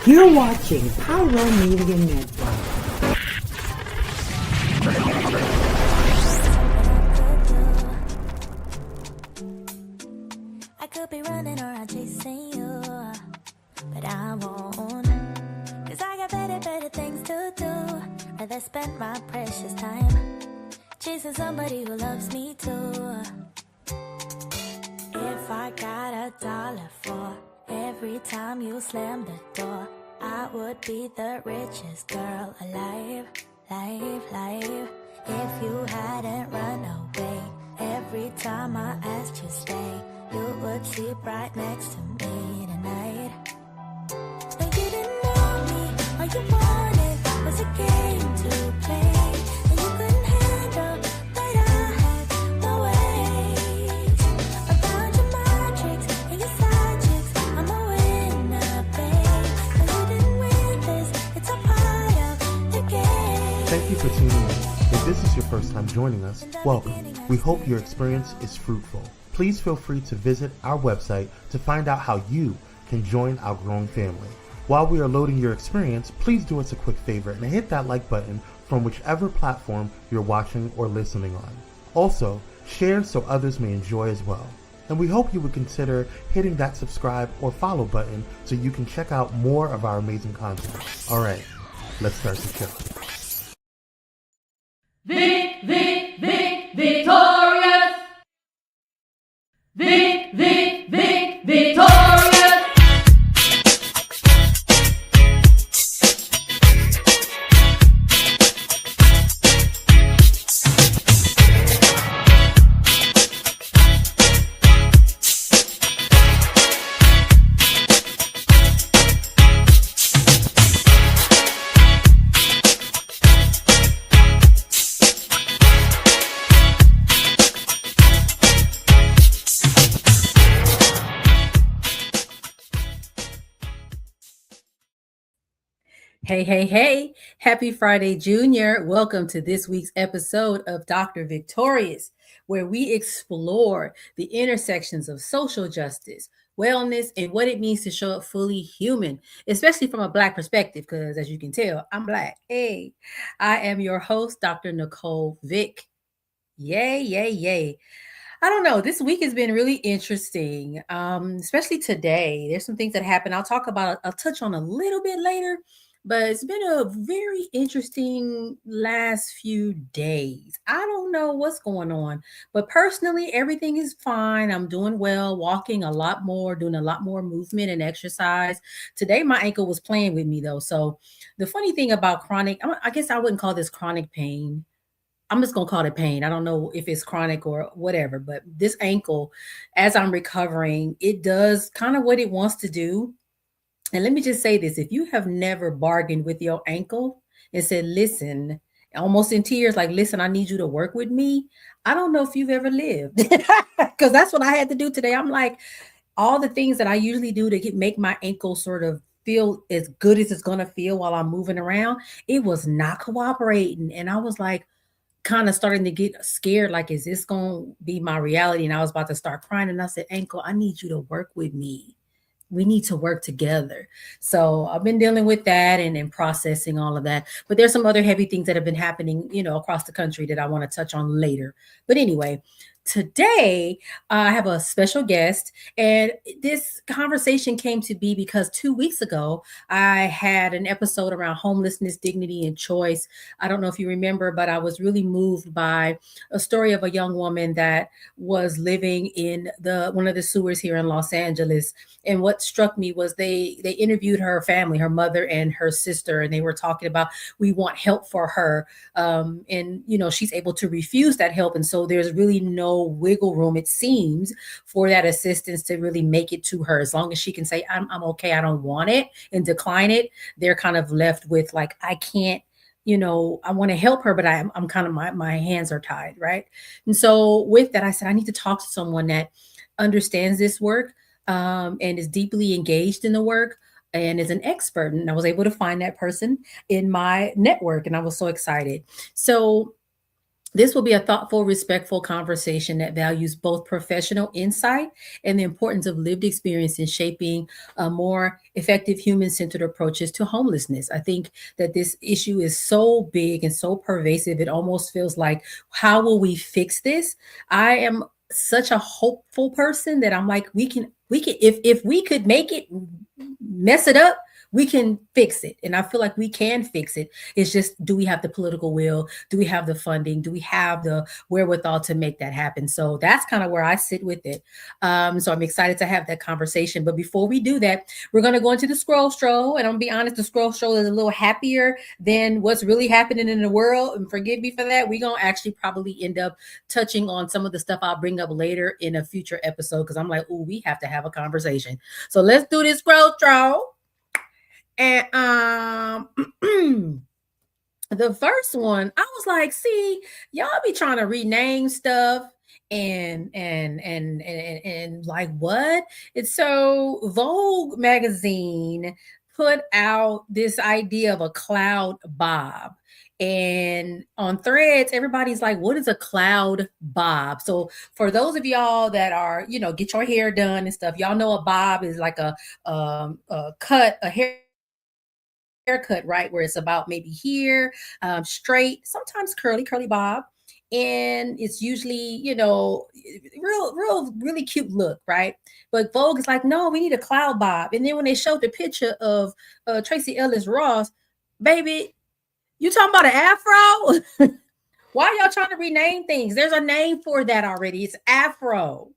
You're watching Power Media Network. I could be running or I'm chasing you, but I won't. Cause I got better things to do. Rather spend my precious time chasing somebody who loves me too. If I got $1 for every time you slam the door, I would be the richest girl alive, life. If you hadn't run away every time I asked you stay, you would sleep right next to me tonight. And you didn't know me, all you wanted was a game to play. And you couldn't handle that I had no ways. Around your mind tricks and your side chicks, I'm a winner, babe. And you didn't win this, it's a part of the game. Thank you for tuning in. If this is your first time joining us, welcome. We hope your experience is fruitful. Please feel free to visit our website to find out how you can join our growing family. While we are loading your experience, please do us a quick favor and hit that like button from whichever platform you're watching or listening on. Also, share so others may enjoy as well. And we hope you would consider hitting that subscribe or follow button so you can check out more of our amazing content. All right, let's start the show. Victorious! Victorious! Hey. Happy Friday, Junior. Welcome to this week's episode of Dr. Victorious, where we explore the intersections of social justice, wellness, and what it means to show up fully human, especially from a Black perspective, because as you can tell, I'm Black. Hey, I am your host, Dr. Nicole Vick. Yay. I don't know. This week has been really interesting, especially today. There's some things that happened. I'll touch on a little bit later, but it's been a very interesting last few days. I don't know what's going on, but personally, everything is fine. I'm doing well, walking a lot more, doing a lot more movement and exercise. Today, my ankle was playing with me though. So the funny thing about I guess I wouldn't call this chronic pain. I'm just going to call it pain. I don't know if it's chronic or whatever, but this ankle, as I'm recovering, it does kind of what it wants to do. And let me just say this, if you have never bargained with your ankle and said, listen, almost in tears, like, listen, I need you to work with me. I don't know if you've ever lived, because that's what I had to do today. I'm like, all the things that I usually do to make my ankle sort of feel as good as it's going to feel while I'm moving around, it was not cooperating. And I was like, kind of starting to get scared, like, is this going to be my reality? And I was about to start crying. And I said, ankle, I need you to work with me. We need to work together. So I've been dealing with that and processing all of that. But there's some other heavy things that have been happening, across the country that I want to touch on later. But anyway, today I have a special guest, and this conversation came to be because 2 weeks ago I had an episode around homelessness, dignity, and choice. I don't know if you remember, but I was really moved by a story of a young woman that was living in one of the sewers here in Los Angeles. And what struck me was they interviewed her family, her mother and her sister, and they were talking about, we want help for her. And she's able to refuse that help. And so there's really no wiggle room, it seems, for that assistance to really make it to her. As long as she can say, I'm okay, I don't want it, and decline it, they're kind of left with like, I can't, I want to help her, but I'm kind of, my hands are tied, right? And so with that, I said, I need to talk to someone that understands this work, and is deeply engaged in the work and is an expert. And I was able to find that person in my network, and I was so excited. So This will be a thoughtful, respectful conversation that values both professional insight and the importance of lived experience in shaping more effective human centered approaches to homelessness. I think that this issue is so big and so pervasive, it almost feels like, how will we fix this? I am such a hopeful person that I'm like, we can, if we could make it, mess it up, we can fix it. And I feel like we can fix it. It's just, do we have the political will? Do we have the funding? Do we have the wherewithal to make that happen? So that's kind of where I sit with it. So I'm excited to have that conversation. But before we do that, we're going to go into the scroll stroll. And I'm going to be honest, the scroll stroll is a little happier than what's really happening in the world. And forgive me for that. We're going to actually probably end up touching on some of the stuff I'll bring up later in a future episode, because I'm like, oh, we have to have a conversation. So let's do this scroll stroll. And the first one, I was like, see, y'all be trying to rename stuff and like what? It's so Vogue magazine put out this idea of a cloud bob. And on Threads, everybody's like, what is a cloud bob? So for those of y'all that are, get your hair done and stuff, y'all know a bob is like a haircut, right? Where it's about maybe here, straight, sometimes curly bob. And it's usually, really cute look, right? But Vogue is like, no, we need a cloud bob. And then when they showed the picture of Tracy Ellis Ross, baby, you talking about an afro? Why y'all trying to rename things? There's a name for that already. It's afro.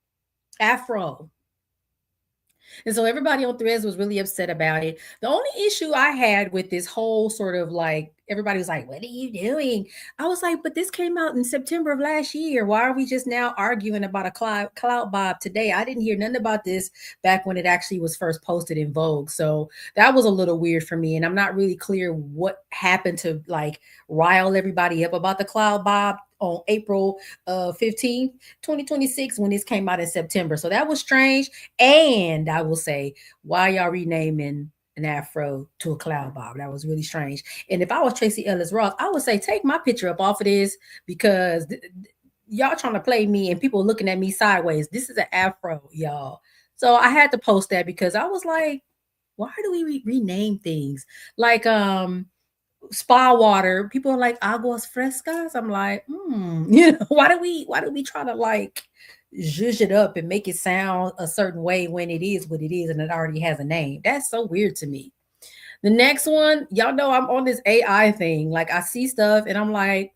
And so everybody on Threads was really upset about it. The only issue I had with this whole sort of like, everybody was like, what are you doing? I was like, but this came out in September of last year. Why are we just now arguing about a cloud bob today? I didn't hear nothing about this back when it actually was first posted in Vogue. So that was a little weird for me. And I'm not really clear what happened to like rile everybody up about the cloud bob on April 15th, 2026, when this came out in September. So that was strange. And I will say, why y'all renaming an afro to a cloud bob? That was really strange. And if I was Tracy Ellis Ross, I would say, take my picture up off of this, because y'all trying to play me and people looking at me sideways. This is an afro, y'all. So I had to post that because I was like, why do we rename things? Like, spa water, people are like aguas frescas. I'm like, why do we try to like zhuzh it up and make it sound a certain way when it is what it is and it already has a name? That's so weird to me. The next one, y'all know I'm on this AI thing. Like, I see stuff and I'm like,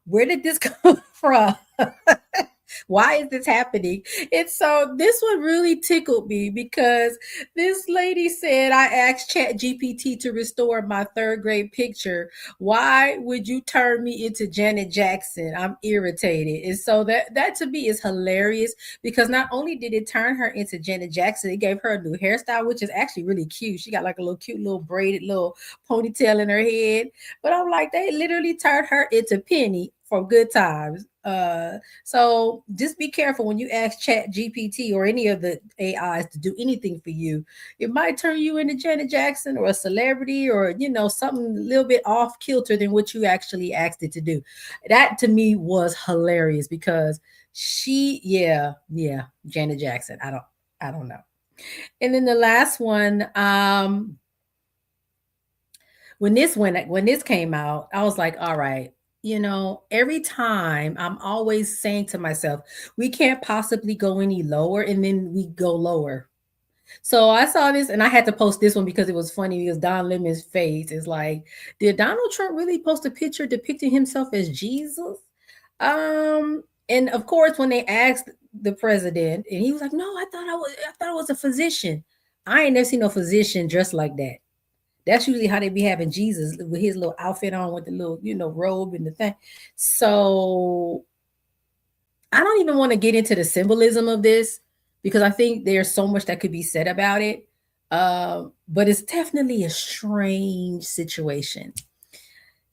where did this come from? Why is this happening? And so this one really tickled me because this lady said, I asked Chat GPT to restore my third grade picture. Why would you turn me into Janet Jackson? I'm irritated. And so that to me is hilarious, because not only did it turn her into Janet Jackson, it gave her a new hairstyle, which is actually really cute. She got like a little cute little braided little ponytail in her head. But I'm like, they literally turned her into Penny for good times. So just be careful when you ask Chat GPT or any of the AIs to do anything for you. It might turn you into Janet Jackson or a celebrity, or something a little bit off kilter than what you actually asked it to do. That to me was hilarious, because Janet Jackson. I don't know. And then the last one, when this came out, I was like, all right, every time I'm always saying to myself, we can't possibly go any lower, and then we go lower. So I saw this and I had to post this one because it was funny, because Don Lemon's face is like, did Donald Trump really post a picture depicting himself as Jesus? And of course, when they asked the president, and he was like, no, I thought I was a physician. I ain't never seen no physician dressed like that. That's usually how they be having Jesus, with his little outfit on, with the little, robe and the thing. So I don't even want to get into the symbolism of this, because I think there's so much that could be said about it. But it's definitely a strange situation.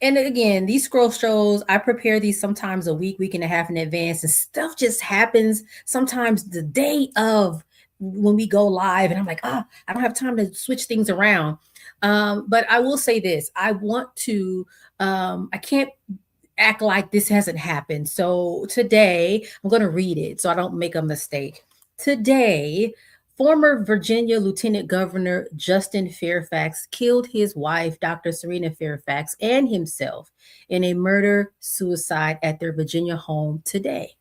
And again, these scroll shows, I prepare these sometimes a week and a half in advance, and stuff just happens sometimes the day of when we go live. And I'm like, I don't have time to switch things around. But I will say this, I want to, I can't act like this hasn't happened. So today, I'm going to read it so I don't make a mistake. Today, former Virginia Lieutenant Governor Justin Fairfax killed his wife, Dr. Serena Fairfax, and himself in a murder suicide at their Virginia home today.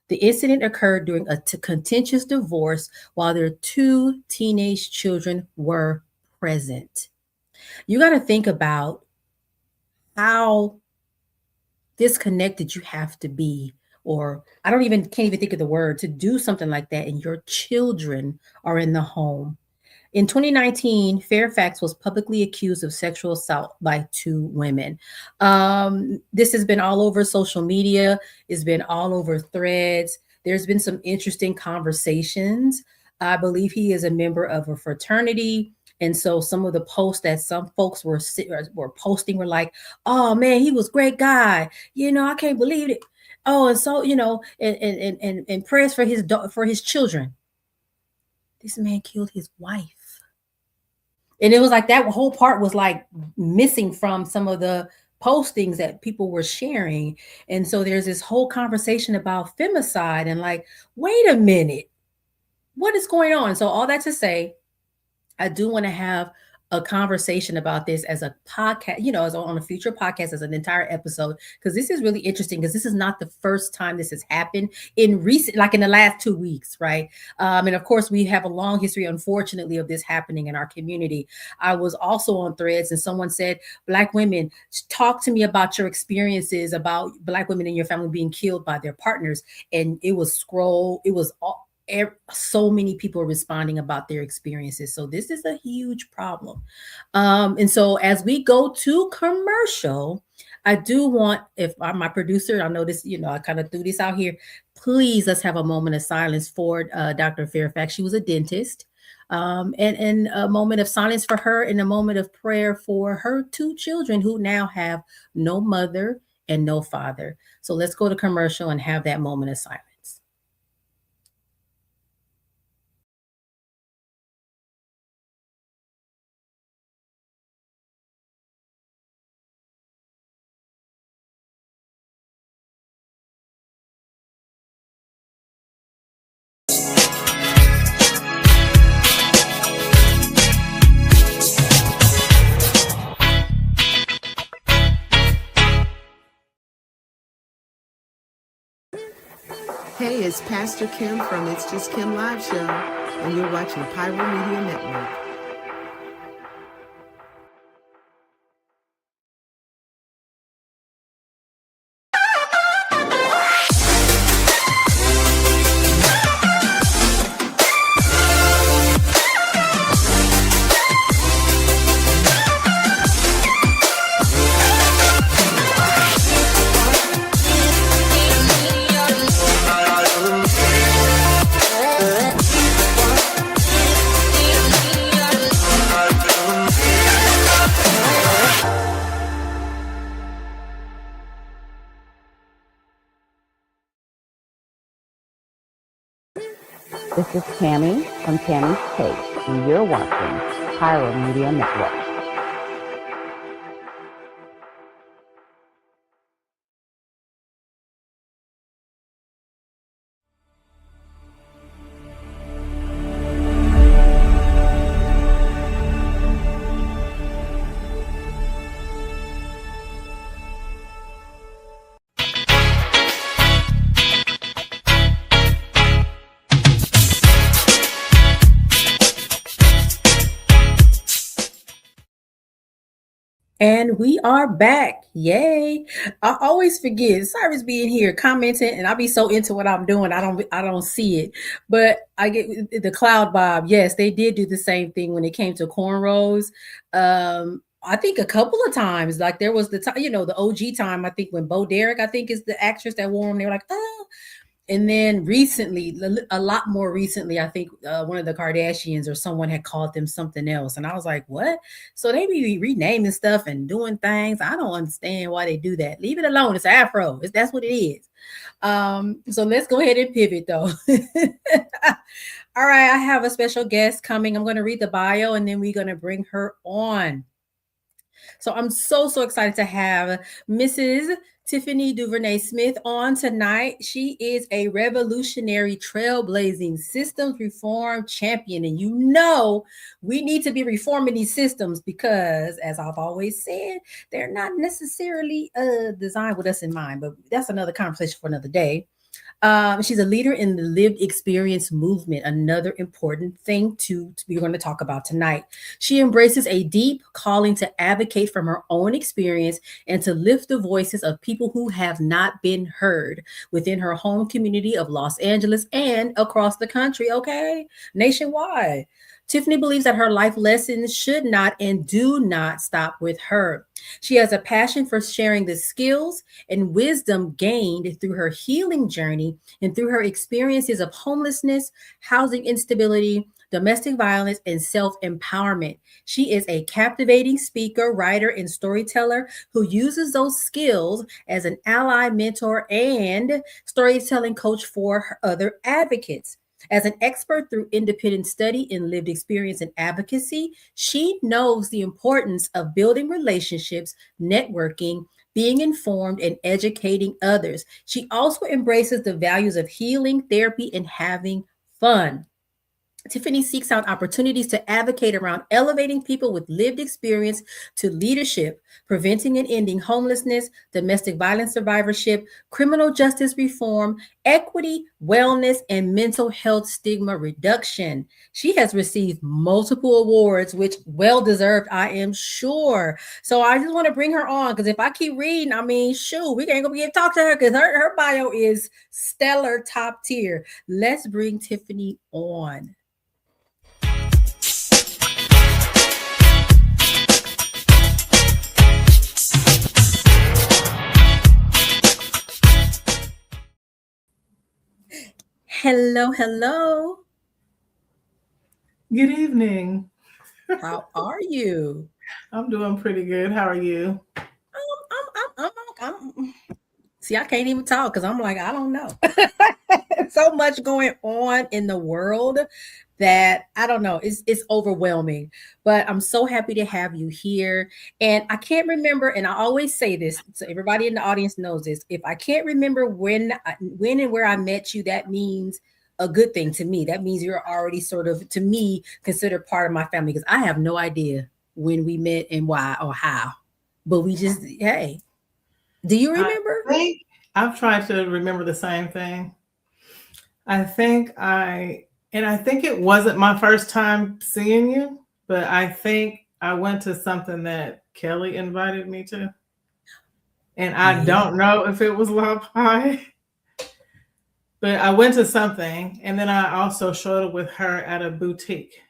The incident occurred during a contentious divorce while their two teenage children were present. You got to think about how disconnected you have to be, or can't even think of the word to do something like that, and your children are in the home. In 2019, Fairfax was publicly accused of sexual assault by two women. This has been all over social media. It's been all over threads. There's been some interesting conversations. I believe he is a member of a fraternity. And so some of the posts that some folks were posting were like, "Oh man, he was a great guy. I can't believe it. Oh, and so and prayers for his children." This man killed his wife. And it was like that whole part was like missing from some of the postings that people were sharing. And so there's this whole conversation about femicide and like, wait a minute, what is going on? So all that to say, I do want to have a conversation about this as a podcast, as on a future podcast, as an entire episode, because this is really interesting, because this is not the first time this has happened in the last 2 weeks, right? And of course, we have a long history, unfortunately, of this happening in our community. I was also on threads and someone said, Black women, talk to me about your experiences about Black women in your family being killed by their partners. And it was so many people responding about their experiences. So this is a huge problem. And so as we go to commercial, I do want, if I'm my producer, I know this, I kind of threw this out here. Please, let's have a moment of silence for Dr. Fairfax. She was a dentist. And a moment of silence for her, and a moment of prayer for her two children who now have no mother and no father. So let's go to commercial and have that moment of silence. Hey, it's Pastor Kim from It's Just Kim Live Show, and you're watching Pyro Media Network. This is Tammy from Tammy's Take, and you're watching Pyro Media Network. And we are back. Yay. I always forget Cyrus being here commenting, and I'll be so into what I'm doing. I don't see it, but I get the cloud Bob. Yes, they did do the same thing when it came to cornrows. I think a couple of times, like there was the time, the OG time, I think when Bo Derek, I think is the actress that wore them. They were like, oh. And then recently, a lot more recently, I think one of the Kardashians or someone had called them something else. And I was like, what? So they be renaming stuff and doing things. I don't understand why they do that. Leave it alone. It's Afro. That's what it is. So let's go ahead and pivot though. All right. I have a special guest coming. I'm going to read the bio and then we're going to bring her on. So I'm so excited to have Mrs. Tiffany Duvernay-Smith on tonight. She is a revolutionary, trailblazing systems reform champion. And you know, we need to be reforming these systems because, as I've always said, they're not necessarily designed with us in mind. But that's another conversation for another day. She's a leader in the lived experience movement, another important thing we're going to talk about tonight. She embraces a deep calling to advocate from her own experience and to lift the voices of people who have not been heard within her home community of Los Angeles and across the country, okay? Nationwide. Tiffany believes that her life lessons should not and do not stop with her. She has a passion for sharing the skills and wisdom gained through her healing journey and through her experiences of homelessness, housing instability, domestic violence, and self-empowerment. She is a captivating speaker, writer, and storyteller who uses those skills as an ally, mentor, and storytelling coach for her other advocates. As an expert through independent study in lived experience and advocacy, she knows the importance of building relationships, networking, being informed, and educating others. She also embraces the values of healing, therapy, and having fun. Tiffany seeks out opportunities to advocate around elevating people with lived experience to leadership, preventing and ending homelessness, domestic violence survivorship, criminal justice reform, equity, wellness, and mental health stigma reduction. She has received multiple awards, which well-deserved, I am sure. So I just want to bring her on because if I keep reading, I mean, shoot, we can't go get to talk to her because her bio is stellar, top tier. Let's bring Tiffany on. Hello. Good evening. How are you? I'm doing pretty good. How are you? I'm see, I can't even talk because I'm like, I don't know. So much going on in the world that I don't know. It's overwhelming, but I'm so happy to have you here. And I can't remember, and I always say this, so everybody in the audience knows this. If I can't remember when and where I met you, that means a good thing to me. That means you're already sort of, to me, considered part of my family because I have no idea when we met and why or how. But we just, hey, do you remember? I've tried to remember the same thing. I think it wasn't my first time seeing you, but I think I went to something that Kelly invited me to. And I don't know if it was La Pie, but I went to something. And then I also showed up with her at a boutique.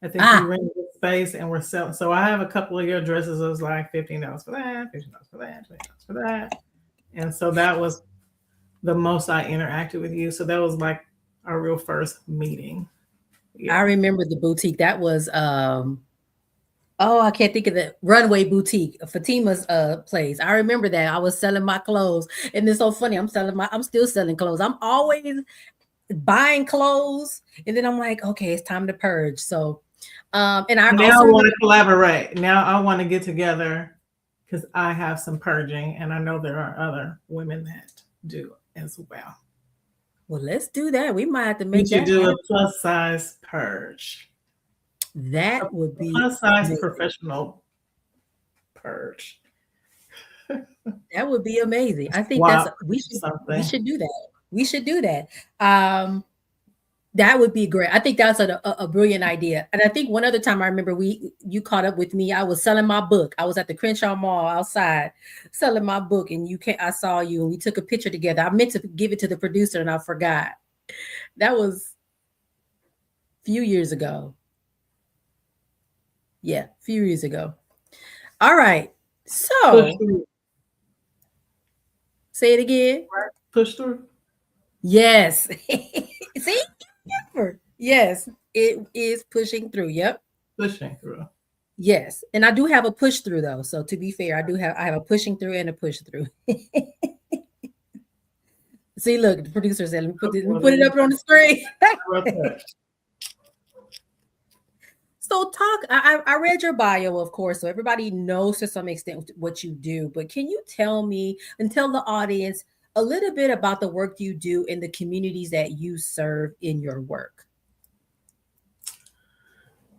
I think we rented the space and we're selling. So I have a couple of your dresses. It was like $15 for that, $15 for that, $20 for that. And so that was the most I interacted with you. So that was like our real first meeting. Yeah. I remember the boutique. That was I can't think of the Runway Boutique, Fatima's place. I remember that. I was selling my clothes. And it's so funny. I'm still selling clothes. I'm always buying clothes. And then I'm like, okay, it's time to purge. So and I now want to collaborate. Now I want to get together because I have some purging and I know there are other women that do as well. Well, let's do that. We might have to make we should do a plus size purge. That would be plus size amazing. Professional purge. That would be amazing. I think we should do that. We should do that. That would be great. I think that's a brilliant idea. And I think one other time I remember you caught up with me. I was selling my book. I was at the Crenshaw Mall outside selling my book, and I saw you, and we took a picture together. I meant to give it to the producer, and I forgot. That was a few years ago. Yeah, a few years ago. All right. So say it again. Push through. Yes. See? Yes, it is pushing through. Yep. Pushing through. Yes. And I do have a push through though. So to be fair, I have a pushing through and a push through. See, look, the producer said, let me put it up on the screen. So talk, I read your bio, of course, so everybody knows to some extent what you do, but can you tell me and tell the audience a little bit about the work you do in the communities that you serve in your work?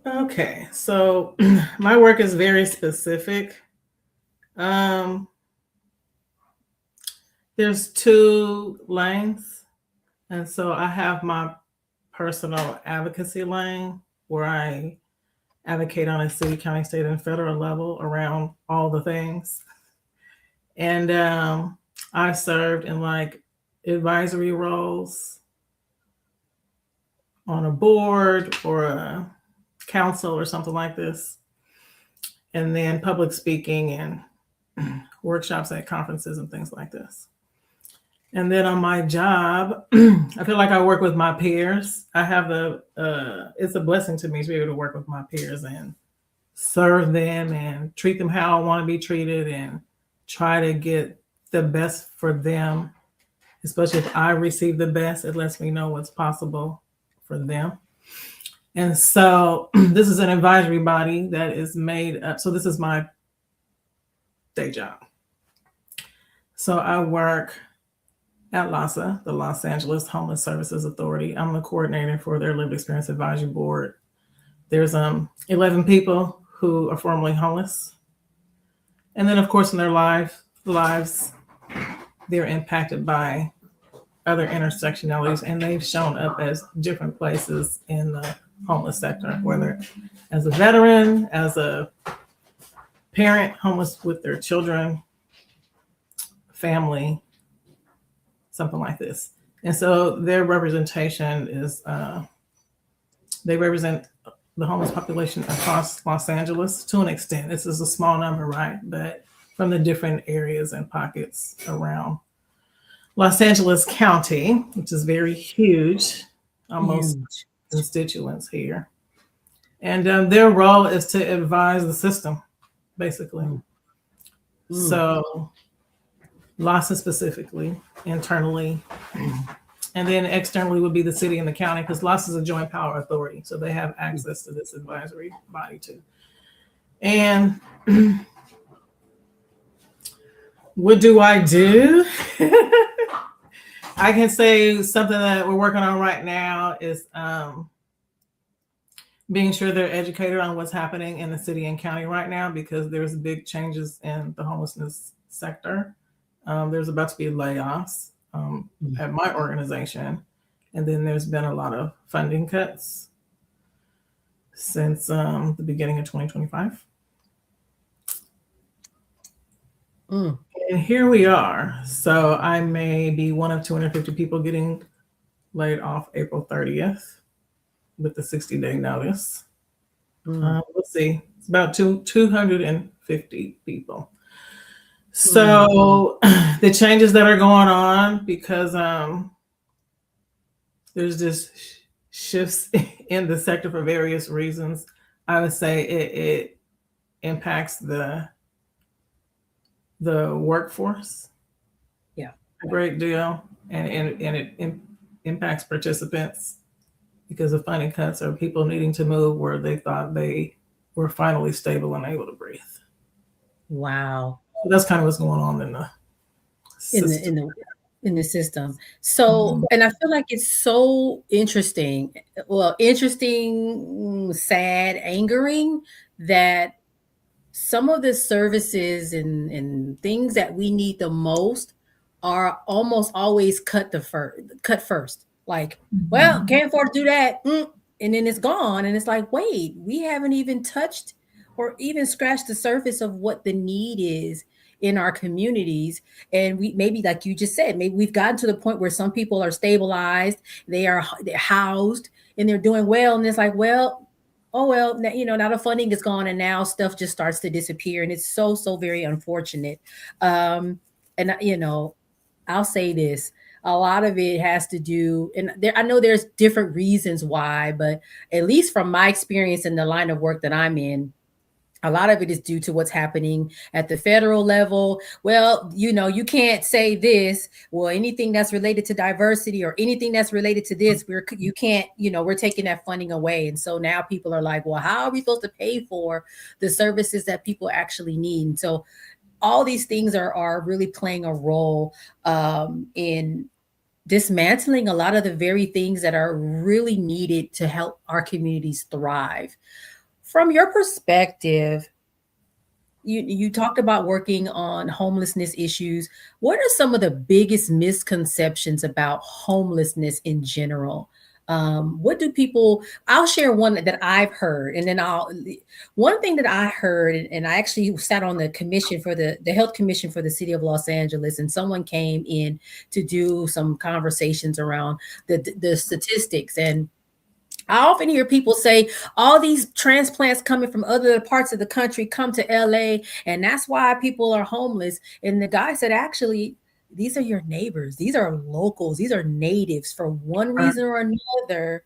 Okay, so my work is very specific. There's 2 lanes. And so I have my personal advocacy lane where I advocate on a city, county, state, and federal level around all the things. And I served in like advisory roles on a board or a council or something like this. And then public speaking and workshops at conferences and things like this. And then on my job, I feel like I work with my peers. I have it's a blessing to me to be able to work with my peers and serve them and treat them how I want to be treated and try to get the best for them. Especially if I receive the best, it lets me know what's possible for them. And so this is an advisory body that is made up. So this is my day job. So I work at LAHSA, the Los Angeles Homeless Services Authority. I'm the coordinator for their Lived Experience Advisory Board. There's 11 people who are formerly homeless. And then, of course, in their lives, they're impacted by other intersectionalities, and they've shown up as different places in the homeless sector, whether as a veteran, as a parent homeless with their children, family, something like this. And so their representation is, they represent the homeless population across Los Angeles to an extent. This is a small number, right? But from the different areas and pockets around Los Angeles County, which is very huge, almost constituents here. And their role is to advise the system, basically. So LAHSA specifically, internally, and then externally would be the city and the county, because LAHSA is a joint power authority, so they have access to this advisory body too. And what do I do? I can say something that we're working on right now is being sure they're educated on what's happening in the city and county right now, because there's big changes in the homelessness sector. There's about to be layoffs at my organization. And then there's been a lot of funding cuts since the beginning of 2025. And here we are. So I may be one of 250 people getting laid off April 30th with the 60-day notice. Let's see, it's about 250 people. So the changes that are going on, because there's just shifts in the sector for various reasons, I would say it impacts the workforce. Yeah, a great deal, and it impacts participants because of funding cuts or people needing to move where they thought they were finally stable and able to breathe. Wow. So that's kind of what's going on in the system. In the system. So, and I feel like it's so interesting. Well, interesting, sad, angering that some of the services and things that we need the most are almost always cut first. Like, well, can't afford to do that. And then it's gone. And it's like, wait, we haven't even touched or even scratched the surface of what the need is in our communities. And we maybe, like you just said, maybe we've gotten to the point where some people are stabilized, they're housed, and they're doing well. And it's like, well, oh, well, now the funding is gone and now stuff just starts to disappear. And it's so very unfortunate. And, I'll say this. A lot of it has to do, and I know there's different reasons why, but at least from my experience in the line of work that I'm in, A lot of it is due to what's happening at the federal level. Well, you can't say this. Well, anything that's related to diversity or anything that's related to this, you can't, we're taking that funding away. And so now people are like, well, how are we supposed to pay for the services that people actually need? And so all these things are really playing a role in dismantling a lot of the very things that are really needed to help our communities thrive. From your perspective, you talked about working on homelessness issues. What are some of the biggest misconceptions about homelessness in general? What do people, I'll share one that I've heard, and then one thing that I heard, and I actually sat on the commission for the health commission for the city of Los Angeles, and someone came in to do some conversations around the statistics. And I often hear people say all these transplants coming from other parts of the country come to LA, and that's why people are homeless. And the guy said, actually, these are your neighbors. These are locals. These are natives for one reason or another.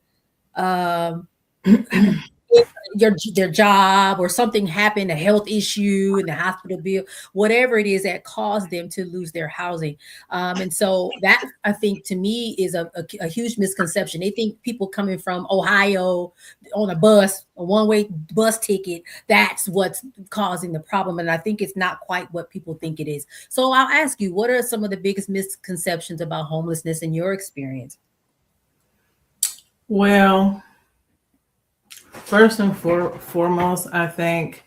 Their job or something happened, a health issue in the hospital bill, whatever it is that caused them to lose their housing. And so that, I think, to me is a huge misconception. They think people coming from Ohio on a bus, a one-way bus ticket, that's what's causing the problem. And I think it's not quite what people think it is. So I'll ask you, what are some of the biggest misconceptions about homelessness in your experience? Well, first and foremost, I think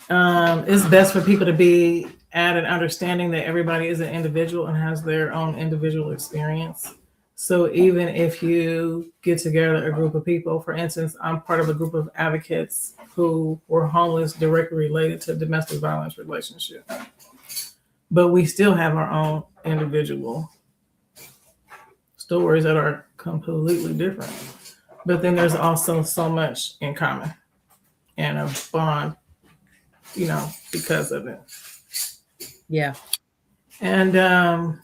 it's best for people to be at an understanding that everybody is an individual and has their own individual experience. So even if you get together a group of people, for instance, I'm part of a group of advocates who were homeless directly related to domestic violence relationship, but we still have our own individual stories that are completely different. But then there's also so much in common and a bond, because of it. Yeah. And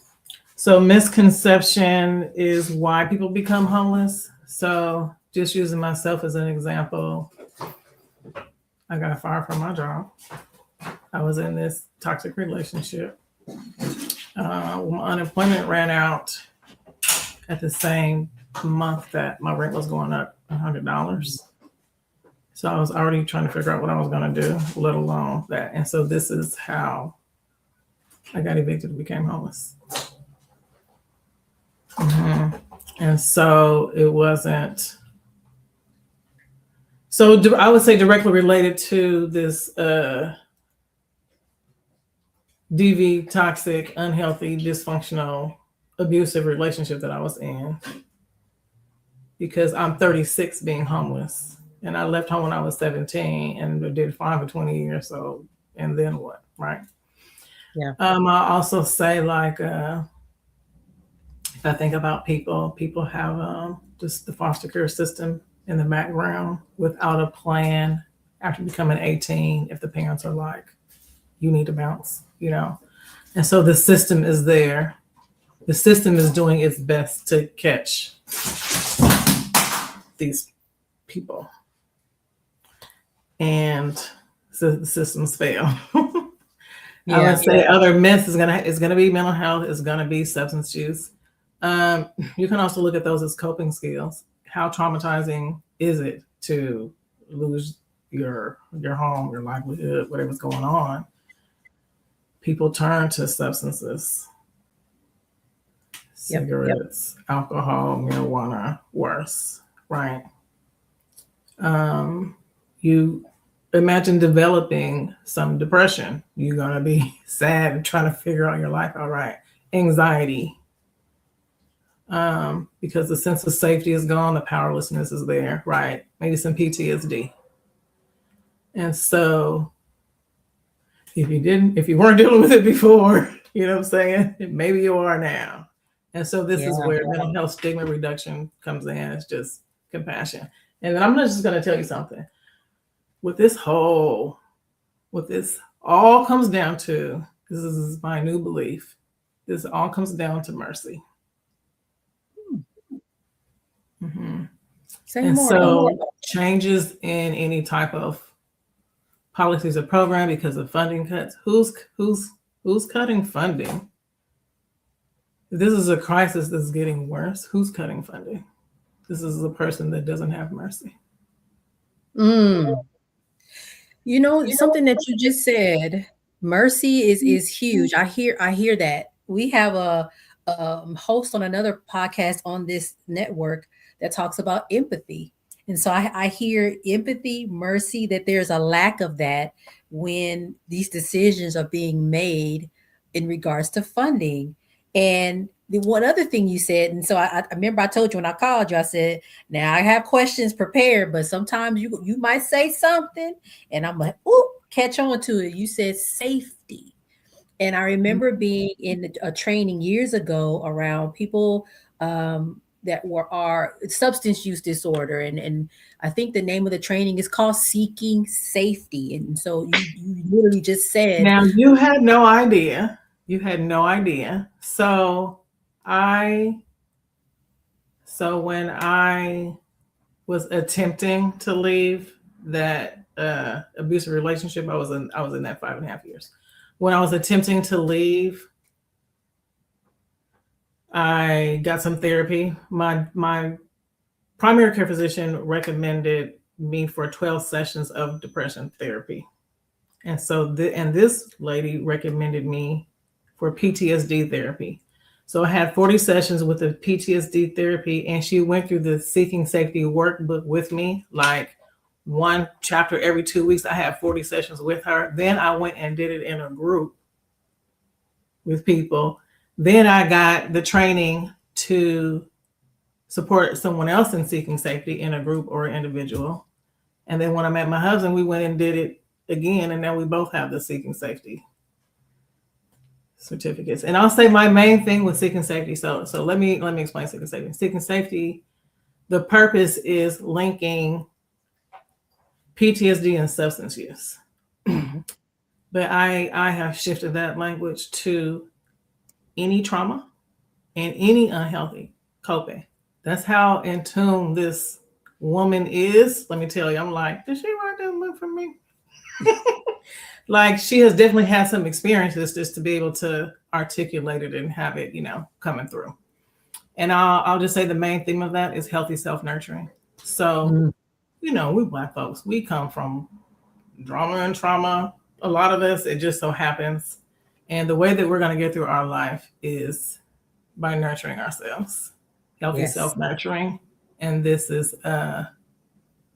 so misconception is why people become homeless. So just using myself as an example, I got fired from my job. I was in this toxic relationship. When my unemployment ran out at the same month that my rent was going up $100. So I was already trying to figure out what I was going to do, let alone that. And so this is how I got evicted and became homeless. Mm-hmm. And so it wasn't, I would say directly related to this DV, toxic, unhealthy, dysfunctional, abusive relationship that I was in. Because I'm 36 being homeless, and I left home when I was 17 and did fine for 20 years. So, and then what, right? Yeah. I also say, like, if I think about people have just the foster care system in the background without a plan after becoming 18. If the parents are like, you need to bounce, and so the system is there. The system is doing its best to catch these people, and so the systems fail. I would say other myths is gonna be mental health, is gonna be substance use. You can also look at those as coping skills. How traumatizing is it to lose your home, your livelihood, whatever's going on? People turn to substances, cigarettes, alcohol, marijuana, worse. Right. You imagine developing some depression. You're going to be sad and trying to figure out your life. All right. Anxiety. Because the sense of safety is gone. The powerlessness is there. Right. Maybe some PTSD. And so if you weren't dealing with it before, you know what I'm saying? Maybe you are now. And so this is where mental health stigma reduction comes in. It's just compassion. And then I'm just going to tell you something. This all comes down to, this is my new belief, this all comes down to mercy. Mm-hmm. And so changes in any type of policies or program because of funding cuts. Who's cutting funding? If this is a crisis that's getting worse, who's cutting funding? This is a person that doesn't have mercy. You know, something that you just said, mercy is huge. I hear that. We have a host on another podcast on this network that talks about empathy. And so I hear empathy, mercy, that there's a lack of that when these decisions are being made in regards to funding. And the one other thing you said, and so I remember I told you when I called you, I said, now I have questions prepared, but sometimes you might say something and I'm like, oh, catch on to it. You said safety. And I remember being in a training years ago around people that are substance use disorder. And I think the name of the training is called Seeking Safety. And so you literally just said. Now you had no idea. You had no idea. So when I was attempting to leave that abusive relationship, I was in that 5.5 years. When I was attempting to leave, I got some therapy. My primary care physician recommended me for 12 sessions of depression therapy. And so this lady recommended me for PTSD therapy. So I had 40 sessions with the PTSD therapy, and she went through the Seeking Safety workbook with me, like one chapter every 2 weeks. I had 40 sessions with her. Then I went and did it in a group with people. Then I got the training to support someone else in seeking safety in a group or individual. And then when I met my husband, we went and did it again. And now we both have the seeking safety certificates. And I'll say my main thing with seeking safety. So let me explain seeking safety. Seeking safety, the purpose is linking PTSD and substance use. But I have shifted that language to any trauma and any unhealthy coping. That's how in tune this woman is. Let me tell you, I'm like, did she write that book for me? Like, she has definitely had some experiences just to be able to articulate it and have it, coming through. And I'll just say the main theme of that is healthy self-nurturing. So, we Black folks, we come from drama and trauma. A lot of us, it just so happens. And the way that we're going to get through our life is by nurturing ourselves, healthy self-nurturing. And this is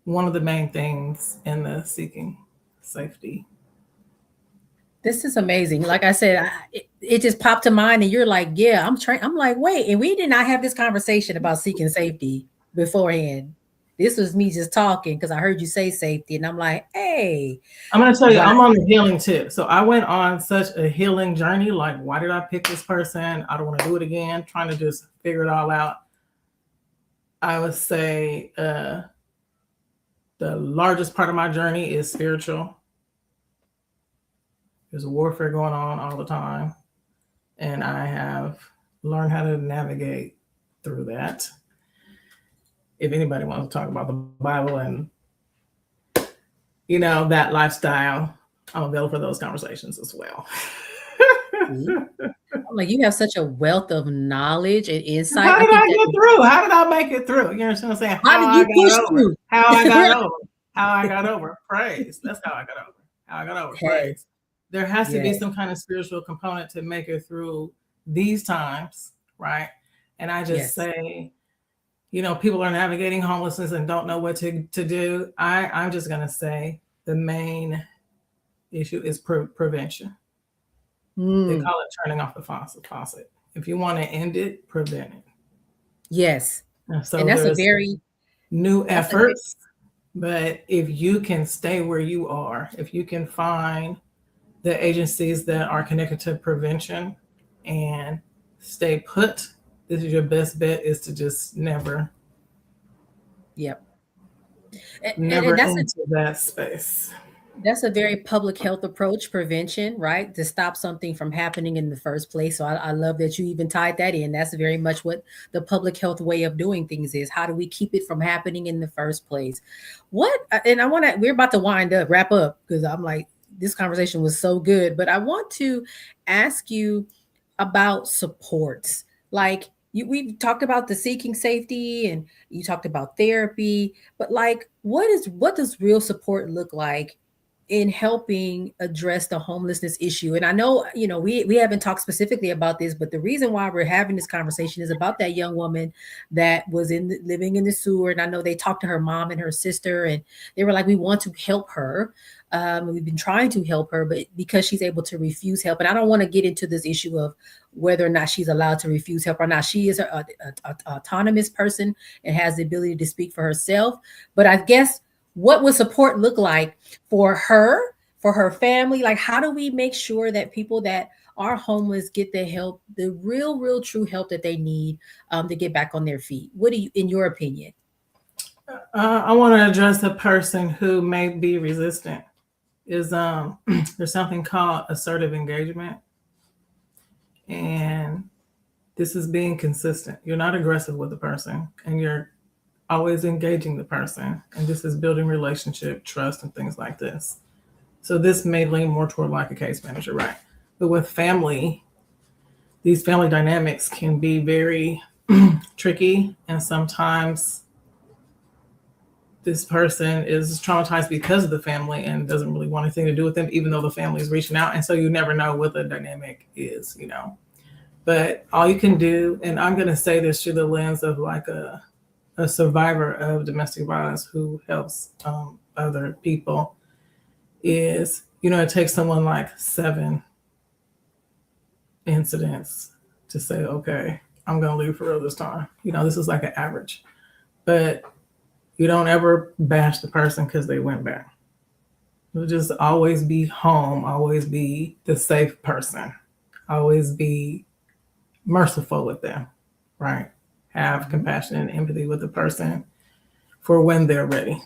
one of the main things in the seeking safety. This is amazing. Like I said, it just popped to mind, and you're like, yeah, I'm like, wait, and we did not have this conversation about seeking safety beforehand. This was me just talking because I heard you say safety, and I'm like, hey. I'm going to tell you, I'm on the healing tip. So I went on such a healing journey. Like, why did I pick this person? I don't want to do it again. Trying to just figure it all out. I would say the largest part of my journey is spiritual. There's warfare going on all the time. And I have learned how to navigate through that. If anybody wants to talk about the Bible and, that lifestyle, I'm available for those conversations as well. Like, you have such a wealth of knowledge and insight. How did I get through? How did I make it through? You understand what I'm saying? How did you push through? How I got over. How I got over. Praise. That's how I got over. How I got over. Praise. There has to be some kind of spiritual component to make it through these times, right? And I just say, people are navigating homelessness and don't know what to do. I'm just going to say the main issue is prevention. They call it turning off the faucet. If you want to end it, prevent it. Yes. And so that's a very new efforts. But if you can stay where you are, if you can find the agencies that are connected to prevention and stay put, this is your best bet, is to just never into that space. That's a very public health approach, prevention, right? To stop something from happening in the first place. So I love that you even tied that in. That's very much what the public health way of doing things is. How do we keep it from happening in the first place? And we're about to wrap up because I'm like, this conversation was so good, but I want to ask you about supports. Like we talked about the seeking safety and you talked about therapy, but like, what does real support look like in helping address the homelessness issue? And I know, we haven't talked specifically about this, but the reason why we're having this conversation is about that young woman that was living in the sewer. And I know they talked to her mom and her sister, and they were like, we want to help her. We've been trying to help her, but because she's able to refuse help, and I don't want to get into this issue of whether or not she's allowed to refuse help or not. She is an autonomous person and has the ability to speak for herself. But I guess, what would support look like for her, for her family? Like, how do we make sure that people that are homeless get the help, the real, true help that they need to get back on their feet? What do you, in your opinion? I want to address the person who may be resistant. There's something called assertive engagement. And this is being consistent. You're not aggressive with the person, and you're always engaging the person. And this is building relationship, trust, and things like this. So this may lean more toward like a case manager, right? But with family, these family dynamics can be very tricky. And sometimes this person is traumatized because of the family and doesn't really want anything to do with them, even though the family is reaching out. And so you never know what the dynamic is, But all you can do, and I'm going to say this through the lens of like a survivor of domestic violence who helps other people, is, it takes someone like 7 incidents to say, okay, I'm going to leave for real this time. This is like an average. But you don't ever bash the person because they went back. You'll just always be home, always be the safe person, always be merciful with them, right? Have compassion and empathy with the person for when they're ready.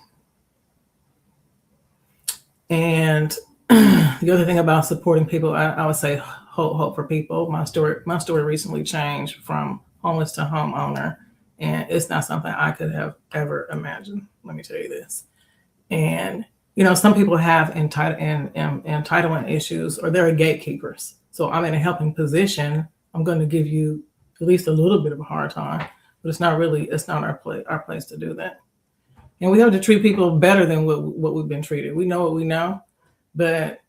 And the other thing about supporting people, I would say hope for people. My story recently changed from homeless to homeowner, and it's not something I could have ever imagined. Let me tell you this. And some people have entitlement issues, or they're gatekeepers. So I'm in a helping position. I'm going to give you at least a little bit of a hard time, but it's not our place to do that. And we have to treat people better than what we've been treated. We know what we know, but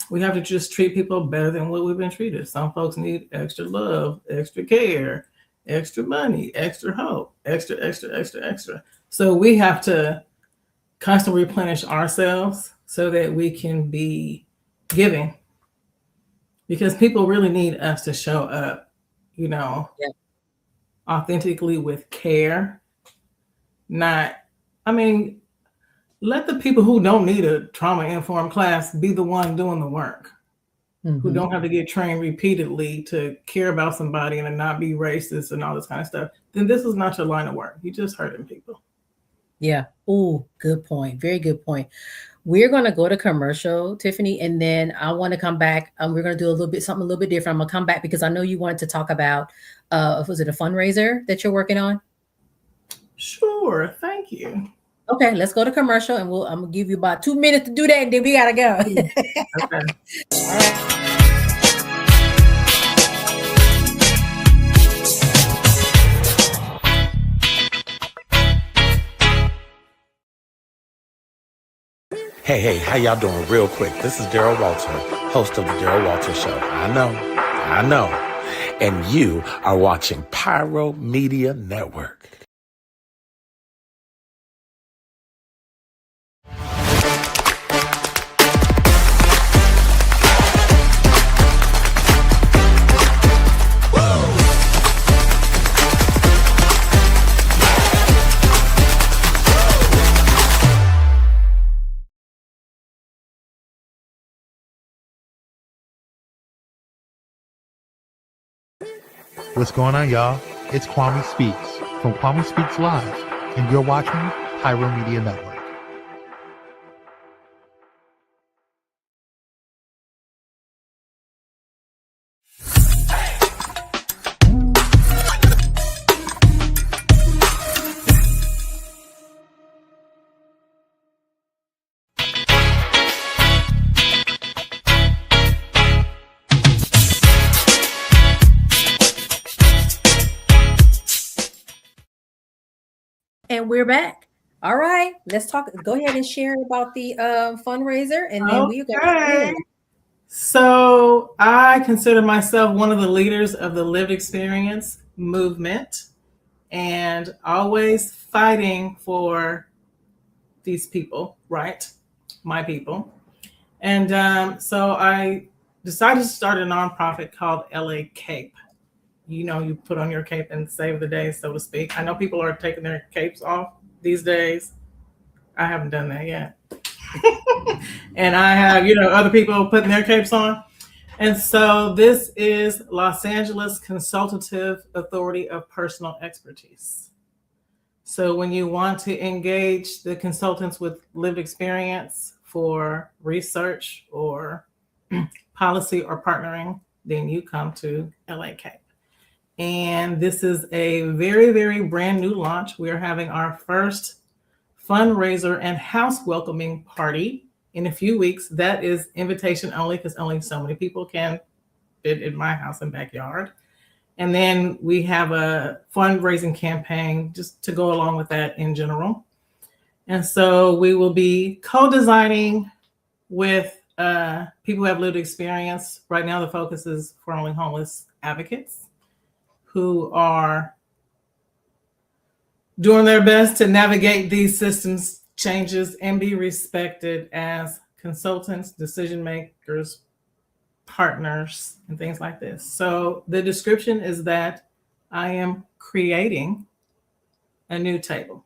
we have to just treat people better than what we've been treated. Some folks need extra love, extra care, extra money, extra hope, extra. So we have to constantly replenish ourselves so that we can be giving, because people really need us to show up, authentically with care. Let the people who don't need a trauma-informed class be the one doing the work, who don't have to get trained repeatedly to care about somebody and to not be racist and all this kind of stuff. Then this is not your line of work. You're just hurting people. Yeah. Oh, good point. Very good point. We're going to go to commercial, Tiffany, and then I want to come back. We're going to do something a little bit different. I'm going to come back because I know you wanted to talk about, was it a fundraiser that you're working on? Sure. Thank you. Okay, let's go to commercial, and I'm going to give you about 2 minutes to do that, and then we got to go. Okay. All right. Hey, how y'all doing? Real quick, this is Daryl Walter, host of the Daryl Walter Show. I know. And you are watching Pyro Media Network. What's going on, y'all? It's Kwame Speaks from Kwame Speaks Live, and you're watching Pyro Media Network. And we're back. All right, let's talk. Go ahead and share about the fundraiser, and then we go. So I consider myself one of the leaders of the lived experience movement, and always fighting for these people, right? My people. And so I decided to start a nonprofit called LA Cape. You know, you put on your cape and save the day, so to speak. I know people are taking their capes off these days. I haven't done that yet. And I have, other people putting their capes on. And so this is Los Angeles Consultative Authority of Personal Expertise. So when you want to engage the consultants with lived experience for research or policy or partnering, then you come to LA Cape. And this is a very, very brand new launch. We're having our first fundraiser and house welcoming party in a few weeks. That is invitation only because only so many people can fit in my house and backyard. And then we have a fundraising campaign just to go along with that in general. And so we will be co-designing with people who have lived experience. Right now, the focus is formerly homeless advocates who are doing their best to navigate these systems changes and be respected as consultants, decision makers, partners, and things like this. So the description is that I am creating a new table.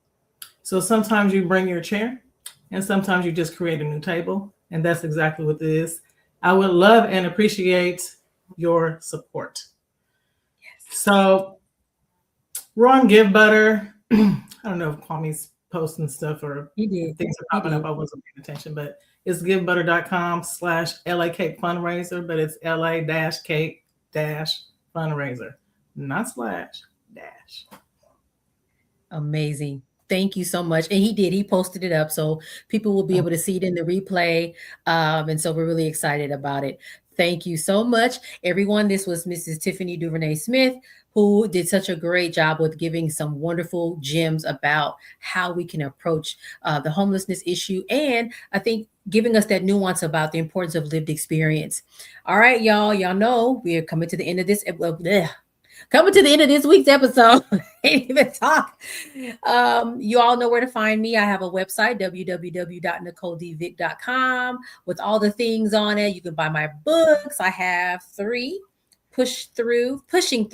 So sometimes you bring your chair and sometimes you just create a new table. And that's exactly what it is. I would love and appreciate your support. So we're on Give Butter. I don't know if Kwame's posting stuff or things are popping up. I wasn't paying attention, but it's givebutter.com/LA Cape fundraiser, but it's LA-Cape-fundraiser, not /dash. Amazing. Thank you so much. And he posted it up so people will be able to see it in the replay. And so we're really excited about it. Thank you so much, everyone. This was Mrs. Tiffany Duvernay-Smith, who did such a great job with giving some wonderful gems about how we can approach the homelessness issue. And I think giving us that nuance about the importance of lived experience. All right, y'all know we are coming to the end of this. Coming to the end of this week's episode. Can't even talk. You all know where to find me. I have a website, www.NicoleDVick.com, with all the things on it. You can buy my books. I have 3. Pushing through, finding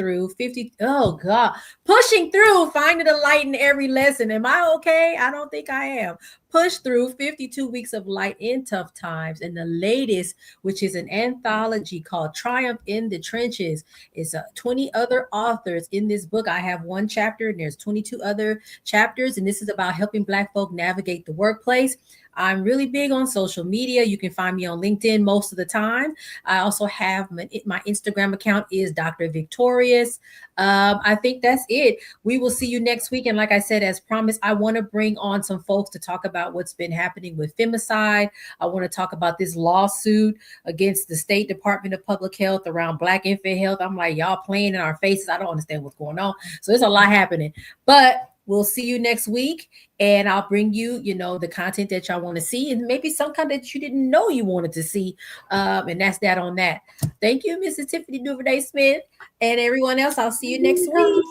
the light in every lesson. Am I okay? I don't think I am. Push through 52 weeks of light in tough times. And the latest, which is an anthology called Triumph in the Trenches, is 20 other authors in this book. I have 1 chapter and there's 22 other chapters. And this is about helping Black folk navigate the workplace. I'm really big on social media. You can find me on LinkedIn most of the time. I also have my Instagram account is Dr. VICKtorious. I think that's it. We will see you next week. And like I said, as promised, I want to bring on some folks to talk about what's been happening with femicide. I want to talk about this lawsuit against the State Department of Public Health around Black infant health. I'm like, y'all playing in our faces. I don't understand what's going on. So there's a lot happening. But we'll see you next week, and I'll bring you, the content that y'all want to see, and maybe some content that you didn't know you wanted to see. And that's that on that. Thank you, Mrs. Tiffany Duvernay-Smith, and everyone else. I'll see you next week.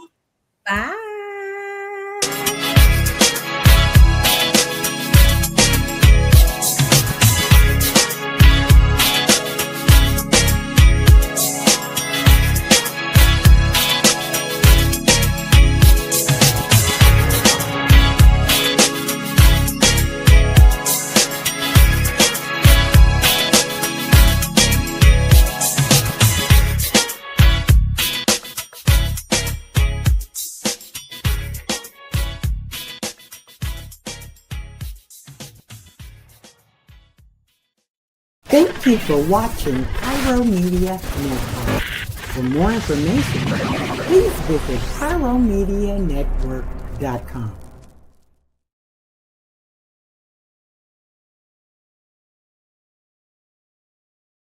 Bye. Thank you for watching Pyro Media Network. For more information, please visit pyromedianetwork.com.